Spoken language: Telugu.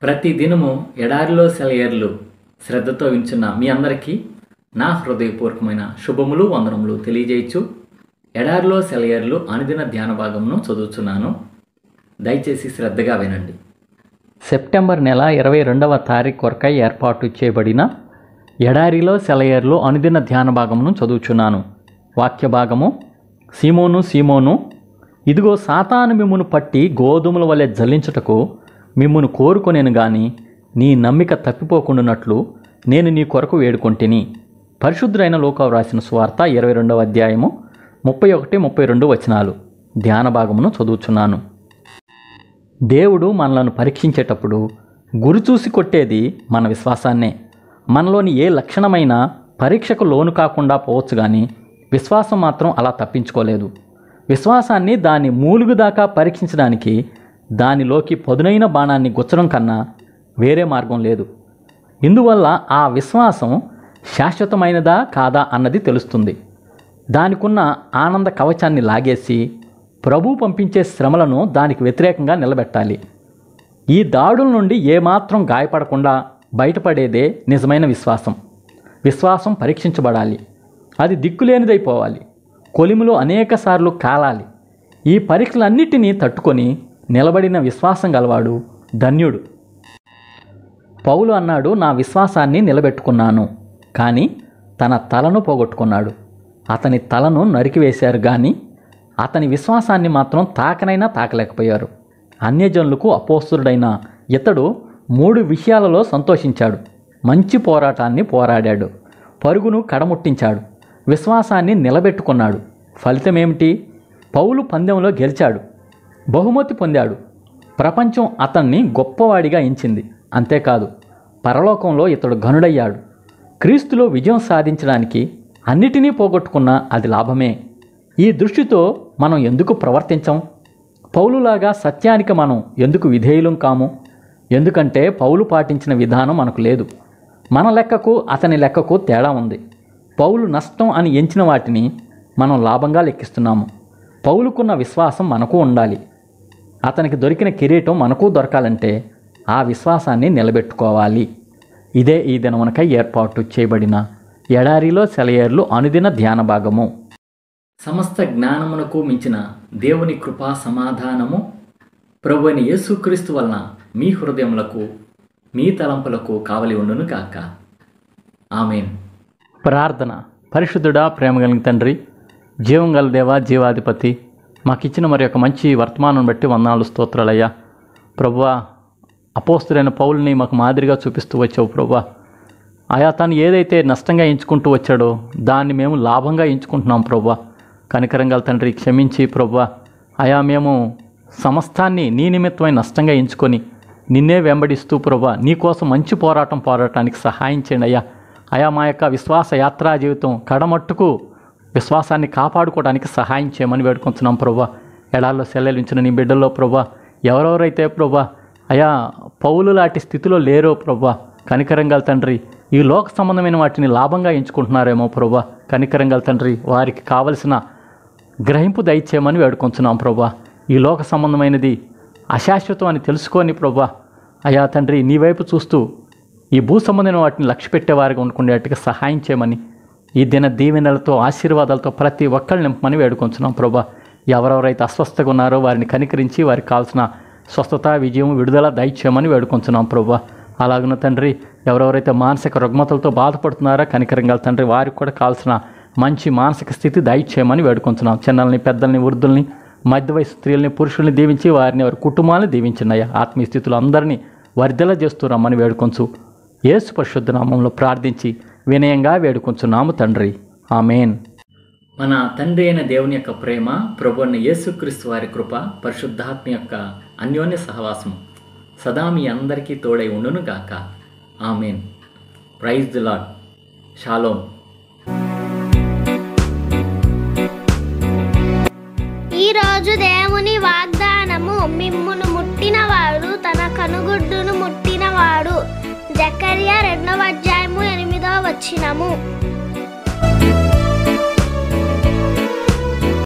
ప్రతి దినము ఎడారిలో సెలయేర్లు శ్రద్ధతో వింటున్న మీ అందరికీ నా హృదయపూర్వకమైన శుభములు వందనములు తెలియజేయచ్చు. ఎడారిలో సెలయేర్లు అనుదిన ధ్యాన భాగంను చదువుతున్నాను. దయచేసి శ్రద్ధగా వినండి. సెప్టెంబర్ నెల 22వ తారీఖు కొరకై ఏర్పాటు చేయబడిన ఎడారిలో సెలయేర్లు అనుదిన ధ్యాన భాగమును చదువుచున్నాను. వాక్య భాగము: సీమోను సీమోను, ఇదిగో సాతాను మిమ్మును పట్టి గోధుమల వలె జల్లించుటకు మిమ్మును కోరుకొనేను గాని నీ నమ్మిక తప్పిపోకుండానట్లు నేను నీ కొరకు వేడుకొంటిని. పరిశుద్ధుడైన లూకా వ్రాసిన సువార్త 22వ అధ్యాయము 31-32 వచనాలు. ధ్యాన భాగమును చదువుచున్నాను. దేవుడు మనలను పరీక్షించేటప్పుడు గురిచూసి కొట్టేది మన విశ్వాసాన్నే. మనలోని ఏ లక్షణమైన పరీక్షకు లోను కాకుండా పోవచ్చు కానీ విశ్వాసం మాత్రం అలా తప్పించుకోలేదు. విశ్వాసాన్ని దాని మూలుగు దాకా పరీక్షించడానికి దానిలోకి పదునైన బాణాన్ని గుచ్చడం కన్నా వేరే మార్గం లేదు. ఇందువల్ల ఆ విశ్వాసం శాశ్వతమైనదా కాదా అన్నది తెలుస్తుంది. దానికున్న ఆనంద కవచాన్ని లాగేసి ప్రభు పంపించే శ్రమలను దానికి వ్యతిరేకంగా నిలబెట్టాలి. ఈ దాడుల నుండి ఏమాత్రం గాయపడకుండా బయటపడేదే నిజమైన విశ్వాసం. విశ్వాసం పరీక్షించబడాలి. అది దిక్కులేనిదైపోవాలి. కొలిమిలో అనేకసార్లు కాలాలి. ఈ పరీక్షలన్నిటినీ తట్టుకొని నిలబడిన విశ్వాసం గలవాడు ధన్యుడు. పౌలు అన్నాడు, నా విశ్వాసాన్ని నిలబెట్టుకున్నాను, కానీ తన తలను పోగొట్టుకున్నాడు. అతని తలను నరికివేశారు కానీ అతని విశ్వాసాన్ని మాత్రం తాకనైనా తాకలేకపోయారు. అన్యజనులకు అపోస్తలుడైన ఇతడు 3 విషయాలలో సంతోషించాడు. మంచి పోరాటాన్ని పోరాడాడు, పరుగును కడముట్టించాడు, విశ్వాసాన్ని నిలబెట్టుకున్నాడు. ఫలితమేమిటి? పౌలు పందెంలో గెలిచాడు, బహుమతి పొందాడు. ప్రపంచం అతన్ని గొప్పవాడిగా ఎంచింది. అంతేకాదు, పరలోకంలో ఇతడు ఘనుడయ్యాడు. క్రీస్తులో విజయం సాధించడానికి అన్నిటినీ పోగొట్టుకున్నా అది లాభమే. ఈ దృష్టితో మనం ఎందుకు ప్రవర్తించం? పౌలులాగా సత్యానికి మనం ఎందుకు విధేయులం కాము? ఎందుకంటే పౌలు పాటించిన విధానం మనకు లేదు. మన లెక్కకు అతని లెక్కకు తేడా ఉంది. పౌలు నష్టం అని ఎంచిన వాటిని మనం లాభంగా లెక్కిస్తున్నాము. పౌలుకున్న విశ్వాసం మనకు ఉండాలి. అతనికి దొరికిన కిరీటం మనకు దొరకాలంటే ఆ విశ్వాసాన్ని నిలబెట్టుకోవాలి. ఇదే ఈ దినమునకై ఏర్పాటు చేయబడిన ఎడారిలో సెలయేర్లు అనుదిన ధ్యాన భాగము. సమస్త జ్ఞానమునకు మించిన దేవుని కృపా సమాధానము ప్రభువైన యేసుక్రీస్తు వలన మీ హృదయములకు మీ తలంపులకు కావలి ఉండును గాక. ఆమేన్. ప్రార్థన. పరిశుద్ధుడా, ప్రేమ కలిగిన తండ్రి, జీవం గల దేవా, జీవాధిపతి, మాకిచ్చిన మరి యొక్క మంచి వర్తమానం బట్టి వందనాలు, స్తోత్రాలయ్యా. ప్రభువా, అపోస్తులైన పౌలుని మాకు మాదిరిగా చూపిస్తూ వచ్చావు. ప్రభువా, ఆయా తను ఏదైతే నష్టంగా ఎంచుకుంటూ వచ్చాడో దాన్ని మేము లాభంగా ఎంచుకుంటున్నాం. ప్రభువా, కనికరం గల తండ్రి, క్షమించి ప్రభువా, ఆయా మేము సమస్తాన్ని నీ నిమిత్తమై నష్టంగా ఎంచుకొని నిన్నే వెంబడిస్తూ ప్రభువా, నీ కోసం మంచి పోరాటానికి సహాయం చేయండి అయ్యా. ఆయా మా యొక్క విశ్వాస యాత్రా జీవితం కడమట్టుకు విశ్వాసాన్ని కాపాడుకోవడానికి సహాయం చేయమని వేడుకుంటున్నాం. ప్రభువా, ఎడాల్లో సెలవించిన నీ బిడ్డల్లో ప్రభువా, ఎవరెవరైతే ప్రభువా అయా పౌలు లాంటి స్థితిలో లేరో ప్రభువా, కనికరం గల తండ్రి, ఈ లోక సంబంధమైన వాటిని లాభంగా ఎంచుకుంటున్నారేమో ప్రభువా, కనికరం గల తండ్రి, వారికి కావలసిన గ్రహింపు దయచేయమని వేడుకుంటున్నాం. ప్రభువా, ఈ లోక సంబంధమైనది అశాశ్వతం అని తెలుసుకొని ప్రభువా, అయా తండ్రి, నీ వైపు చూస్తూ ఈ భూ సంబంధమైన వాటిని లక్ష్య పెట్టేవారిగా ఉండుకునేట్టుగా సహాయం చేయమని, ఈ దిన దీవెనలతో ఆశీర్వాదాలతో ప్రతి ఒక్కరిని నింపమని వేడుకొంచున్నాం. ప్రభా, ఎవరెవరైతే అస్వస్థగా ఉన్నారో వారిని కనికరించి వారికి కావాల్సిన స్వస్థత, విజయం, విడుదల దయచేయమని వేడుకొంచున్నాం. ప్రభా, అలాగున్న తండ్రి, ఎవరెవరైతే మానసిక రుగ్మతలతో బాధపడుతున్నారో కనికరంగా తండ్రి, వారికి కూడా కావాల్సిన మంచి మానసిక స్థితి దయచేయమని వేడుకొంచున్నాం. చిన్నల్ని, పెద్దల్ని, వృద్ధుల్ని, మధ్య వయసు స్త్రీలని, పురుషుల్ని దీవించి వారిని, వారి కుటుంబాలను దీవించినయ్యా. ఆత్మీయ స్థితులు అందరినీ వర్ధల చేస్తూ రమ్మని వేడుకొంచు. యేసు పరిశుద్ధ నామంలో ప్రార్థించి వినయంగా వేడుకొంచున్నాము తండ్రి. ఆమేన్. మన తండ్రి అయిన దేవుని యొక్క ప్రేమ, ప్రభువైన యేసుక్రీస్తు వారి కృప, పరిశుద్ధాత్మ యొక్క అన్యోన్య సహవాసం సదా మీ అందరికీ తోడై ఉండును గాక. ఆమేన్. Praise the lord. షాలోమ్. ఈరోజు దేవుని వాగ్దానము: మిమ్మును ముట్టినవాడు తన కనుగుడ్డును ముట్టినవాడు. జకర్యా 2వ అధ్యాయము 8వ వచనము.